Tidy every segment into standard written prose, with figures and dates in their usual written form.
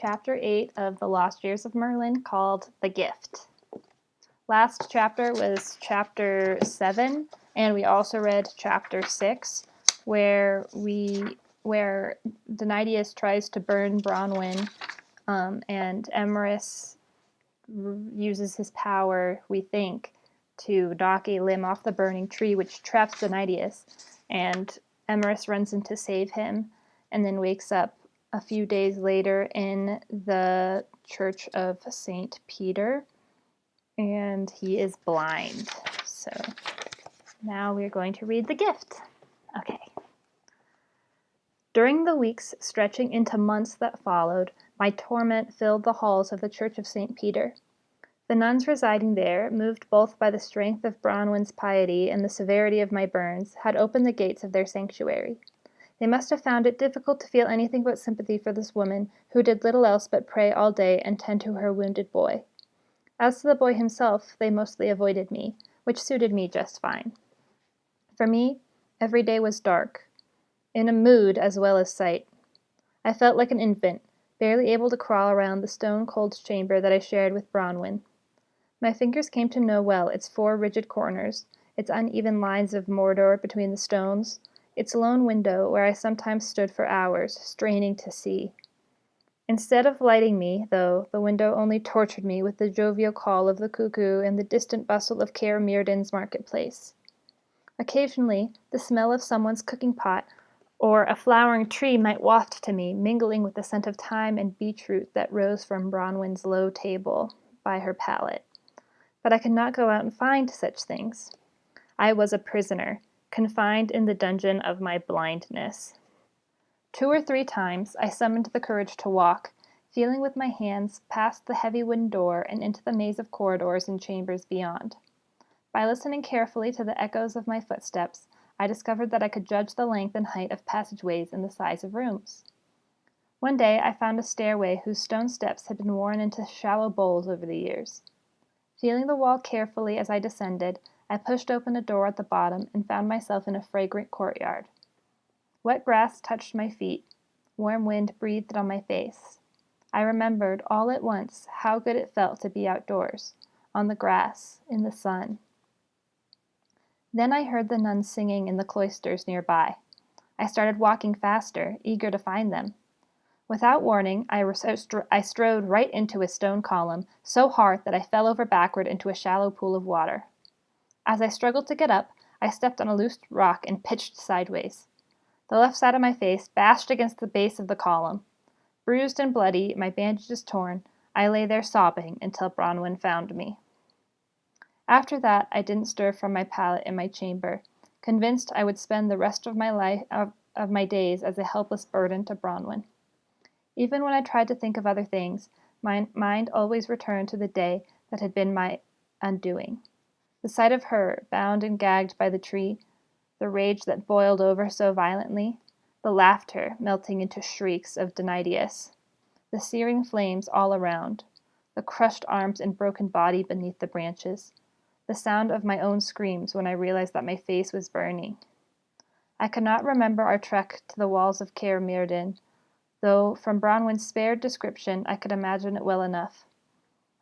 Chapter 8 of The Lost Years of Merlin, called The Gift. Last chapter was chapter 7, and we also read chapter 6, where Denidius tries to burn Bronwyn, and Emerus uses his power, we think, to knock a limb off the burning tree, which traps Denidius, and Emerus runs in to save him, and then wakes up a few days later in the Church of St. Peter, and he is blind. So now we're going to read The Gift. Okay. During the weeks stretching into months that followed, my torment filled the halls of the Church of St. Peter. The nuns residing there, moved both by the strength of Bronwyn's piety and the severity of my burns, had opened the gates of their sanctuary. They must have found it difficult to feel anything but sympathy for this woman, who did little else but pray all day and tend to her wounded boy. As to the boy himself, they mostly avoided me, which suited me just fine. For me, every day was dark, in a mood as well as sight. I felt like an infant, barely able to crawl around the stone-cold chamber that I shared with Bronwyn. My fingers came to know well its 4 rigid corners, its uneven lines of Mordor between the stones, its lone window where I sometimes stood for hours, straining to see. Instead of lighting me, though, the window only tortured me with the jovial call of the cuckoo and the distant bustle of Caer Mirdan's marketplace. Occasionally, the smell of someone's cooking pot or a flowering tree might waft to me, mingling with the scent of thyme and beetroot that rose from Bronwyn's low table by her pallet. But I could not go out and find such things. I was a prisoner, confined in the dungeon of my blindness. 2 or 3 times I summoned the courage to walk, feeling with my hands past the heavy wooden door and into the maze of corridors and chambers beyond. By listening carefully to the echoes of my footsteps, I discovered that I could judge the length and height of passageways and the size of rooms. One day I found a stairway whose stone steps had been worn into shallow bowls over the years. Feeling the wall carefully as I descended, I pushed open a door at the bottom and found myself in a fragrant courtyard. Wet grass touched my feet. Warm wind breathed on my face. I remembered all at once how good it felt to be outdoors, on the grass, in the sun. Then I heard the nuns singing in the cloisters nearby. I started walking faster, eager to find them. Without warning, I strode right into a stone column, so hard that I fell over backward into a shallow pool of water. As I struggled to get up, I stepped on a loose rock and pitched sideways. The left side of my face bashed against the base of the column. Bruised and bloody, my bandages torn, I lay there sobbing until Bronwyn found me. After that, I didn't stir from my pallet in my chamber, convinced I would spend the rest of my days as a helpless burden to Bronwyn. Even when I tried to think of other things, my mind always returned to the day that had been my undoing. The sight of her, bound and gagged by the tree, the rage that boiled over so violently, the laughter melting into shrieks of Denidius, the searing flames all around, the crushed arms and broken body beneath the branches, the sound of my own screams when I realized that my face was burning. I could not remember our trek to the walls of Caer Mirdan, though from Bronwyn's spared description I could imagine it well enough.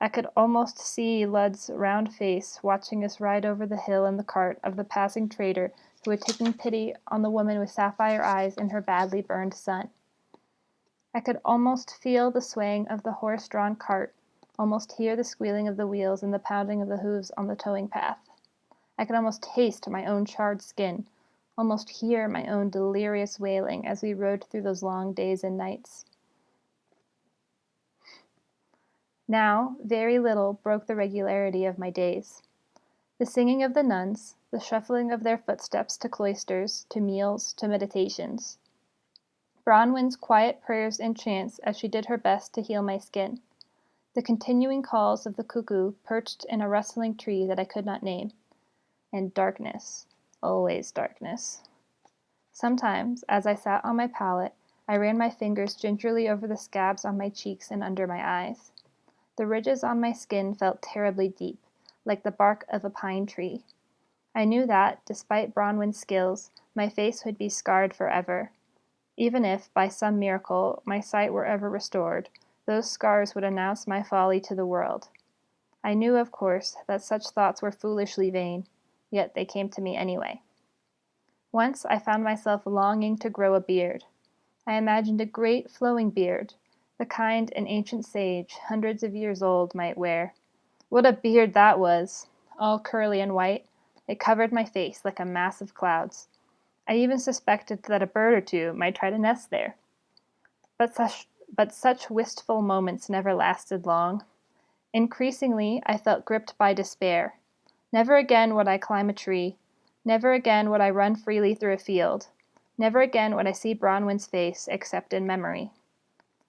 I could almost see Lud's round face watching us ride over the hill in the cart of the passing trader who had taken pity on the woman with sapphire eyes and her badly burned son. I could almost feel the swaying of the horse-drawn cart, almost hear the squealing of the wheels and the pounding of the hooves on the towing path. I could almost taste my own charred skin, almost hear my own delirious wailing as we rode through those long days and nights. Now, very little broke the regularity of my days. The singing of the nuns, the shuffling of their footsteps to cloisters, to meals, to meditations. Bronwyn's quiet prayers and chants as she did her best to heal my skin. The continuing calls of the cuckoo perched in a rustling tree that I could not name. And darkness, always darkness. Sometimes, as I sat on my pallet, I ran my fingers gingerly over the scabs on my cheeks and under my eyes. The ridges on my skin felt terribly deep, like the bark of a pine tree. I knew that, despite Bronwyn's skills, my face would be scarred forever. Even if, by some miracle, my sight were ever restored, Those scars would announce my folly to the world. I knew, of course, that such thoughts were foolishly vain, yet they came to me anyway. Once I found myself longing to grow a beard. I imagined a great flowing beard, the kind an ancient sage, hundreds of years old, might wear. What a beard that was! All curly and white, it covered my face like a mass of clouds. I even suspected that a bird or two might try to nest there. But such wistful moments never lasted long. Increasingly, I felt gripped by despair. Never again would I climb a tree. Never again would I run freely through a field. Never again would I see Bronwyn's face except in memory.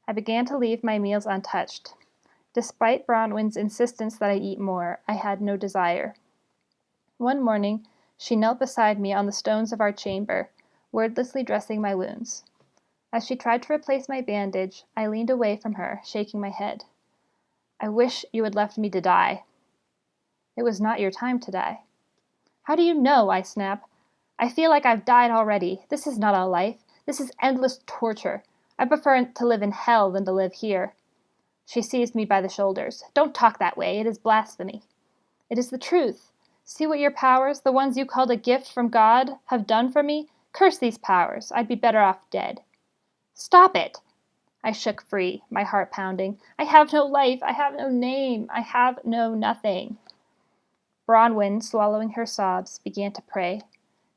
I began to leave my meals untouched. Despite Bronwyn's insistence that I eat more, I had no desire. One morning, she knelt beside me on the stones of our chamber, wordlessly dressing my wounds. As she tried to replace my bandage, I leaned away from her, shaking my head. I wish you had left me to die. It was not your time to die. How do you know? I snap. I feel like I've died already. This is not a life. This is endless torture. I prefer to live in hell than to live here. She seized me by the shoulders. Don't talk that way. It is blasphemy. It is the truth. See what your powers, the ones you called a gift from God, have done for me? Curse these powers. I'd be better off dead. Stop it! I shook free, my heart pounding. I have no life. I have no name. I have no nothing. Bronwyn, swallowing her sobs, began to pray.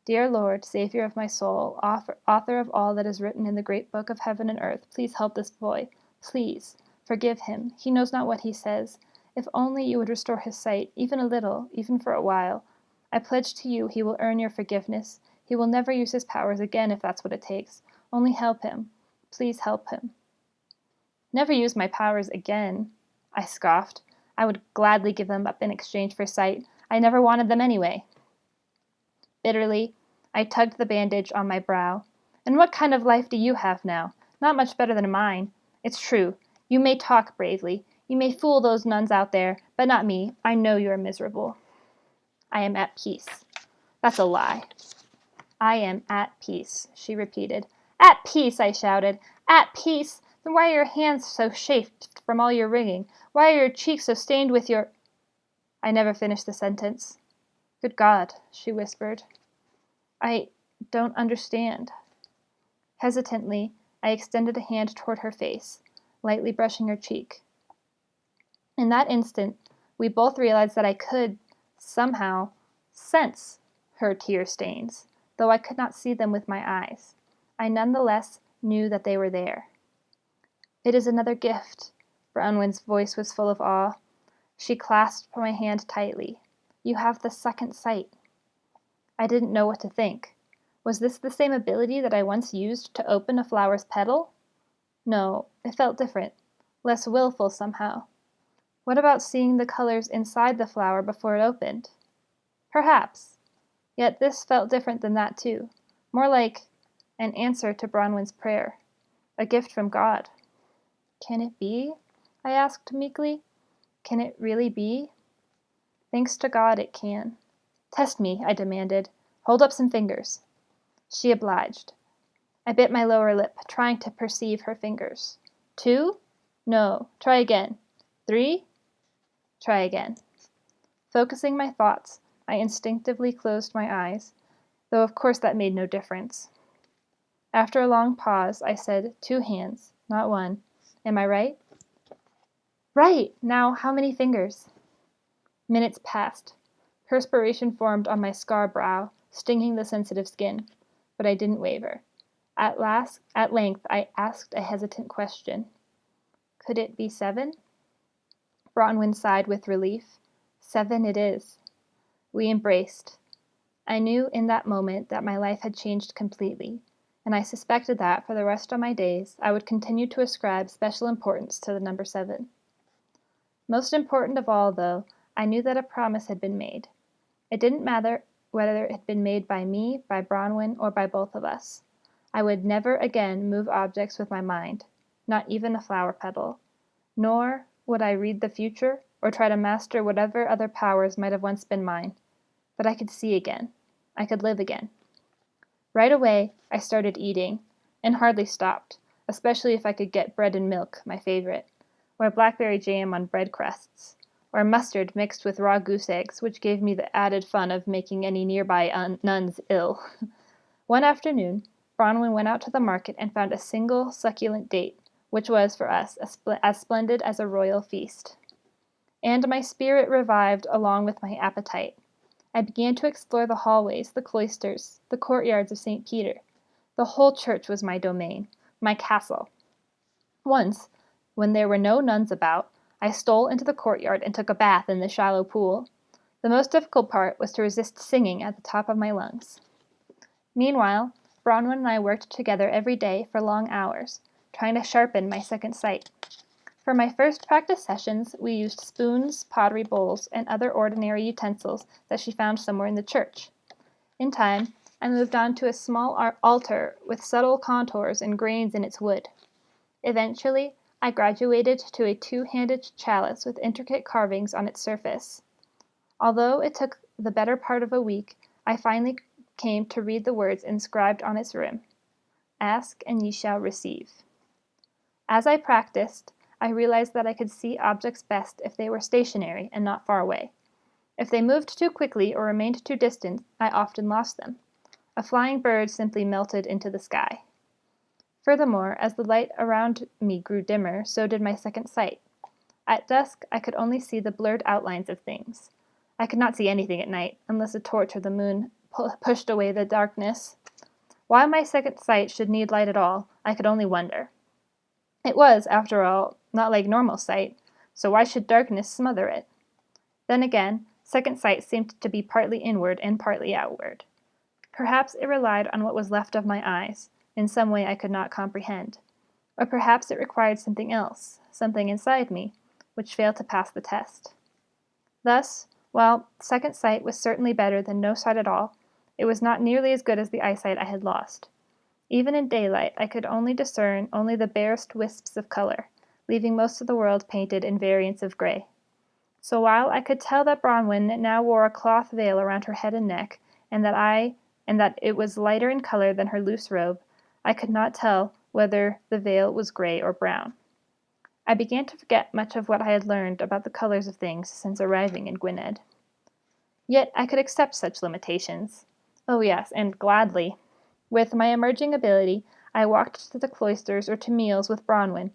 Dear Lord, Savior of my soul, author of all that is written in the great book of heaven and earth, please help this boy. Please, forgive him. He knows not what he says. If only you would restore his sight, even a little, even for a while. I pledge to you he will earn your forgiveness. He will never use his powers again if that's what it takes. Only help him. Please help him. Never use my powers again, I scoffed. I would gladly give them up in exchange for sight. I never wanted them anyway. Bitterly, I tugged the bandage on my brow. And what kind of life do you have now? Not much better than mine. It's true. You may talk bravely. You may fool those nuns out there, but not me. I know you are miserable. I am at peace. That's a lie. I am at peace, she repeated. At peace, I shouted. At peace? Then why are your hands so chafed from all your wringing? Why are your cheeks so stained with your... I never finished the sentence. Good God, she whispered. I don't understand. Hesitantly, I extended a hand toward her face, lightly brushing her cheek. In that instant, we both realized that I could, somehow, sense her tear stains, though I could not see them with my eyes. I nonetheless knew that they were there. It is another gift. Bronwyn's voice was full of awe. She clasped my hand tightly. You have the second sight. I didn't know what to think. Was this the same ability that I once used to open a flower's petal? No, it felt different, less willful somehow. What about seeing the colors inside the flower before it opened? Perhaps. Yet this felt different than that too. More like an answer to Bronwyn's prayer. A gift from God. Can it be? I asked meekly. Can it really be? Thanks to God it can. Test me, I demanded. Hold up some fingers. She obliged. I bit my lower lip, trying to perceive her fingers. 2? No. Try again. 3? Try again. Focusing my thoughts, I instinctively closed my eyes, though of course that made no difference. After a long pause, I said, 2 hands, not 1. Am I right? Right! Now, how many fingers? Minutes passed. Perspiration formed on my scar brow, stinging the sensitive skin, but I didn't waver. At length, I asked a hesitant question. Could it be 7? Bronwyn sighed with relief. 7 it is. We embraced. I knew in that moment that my life had changed completely, and I suspected that, for the rest of my days, I would continue to ascribe special importance to the number 7. Most important of all, though, I knew that a promise had been made. It didn't matter whether it had been made by me, by Bronwyn, or by both of us. I would never again move objects with my mind, not even a flower petal. Nor would I read the future, or try to master whatever other powers might have once been mine. But I could see again. I could live again. Right away, I started eating, and hardly stopped, especially if I could get bread and milk, my favorite. or blackberry jam on bread crusts, or mustard mixed with raw goose eggs, which gave me the added fun of making any nearby nuns ill. One afternoon, Bronwyn went out to the market and found a single succulent date, which was, for us, as splendid as a royal feast. And my spirit revived along with my appetite. I began to explore the hallways, the cloisters, the courtyards of St. Peter. The whole church was my domain, my castle. Once, when there were no nuns about, I stole into the courtyard and took a bath in the shallow pool. The most difficult part was to resist singing at the top of my lungs. Meanwhile, Bronwyn and I worked together every day for long hours, trying to sharpen my second sight. For my first practice sessions, we used spoons, pottery bowls, and other ordinary utensils that she found somewhere in the church. In time, I moved on to a small altar with subtle contours and grains in its wood. Eventually, I graduated to a two-handed chalice with intricate carvings on its surface. Although it took the better part of a week, I finally came to read the words inscribed on its rim: "Ask and ye shall receive." As I practiced, I realized that I could see objects best if they were stationary and not far away. If they moved too quickly or remained too distant, I often lost them. A flying bird simply melted into the sky. Furthermore, as the light around me grew dimmer, so did my second sight. At dusk, I could only see the blurred outlines of things. I could not see anything at night, unless a torch or the moon pushed away the darkness. Why my second sight should need light at all, I could only wonder. It was, after all, not like normal sight, so why should darkness smother it? Then again, second sight seemed to be partly inward and partly outward. Perhaps it relied on what was left of my eyes, in some way I could not comprehend. Or perhaps it required something else, something inside me, which failed to pass the test. Thus, while second sight was certainly better than no sight at all, it was not nearly as good as the eyesight I had lost. Even in daylight, I could discern only the barest wisps of color, leaving most of the world painted in variants of gray. So while I could tell that Bronwyn now wore a cloth veil around her head and neck, and that it was lighter in color than her loose robe, I could not tell whether the veil was gray or brown. I began to forget much of what I had learned about the colors of things since arriving in Gwynedd. Yet I could accept such limitations. Oh yes, and gladly. With my emerging ability, I walked to the cloisters or to meals with Bronwyn.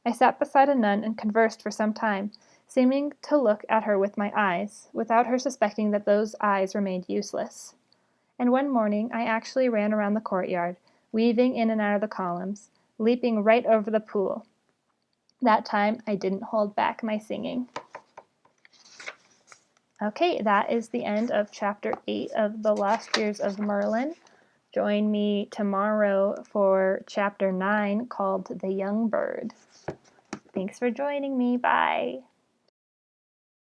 I sat beside a nun and conversed for some time, seeming to look at her with my eyes, without her suspecting that those eyes remained useless. And one morning I actually ran around the courtyard, weaving in and out of the columns, leaping right over the pool. That time I didn't hold back my singing. Okay, that is the end of Chapter 8 of The Lost Years of Merlin. Join me tomorrow for Chapter 9 called The Young Bird. Thanks for joining me. Bye.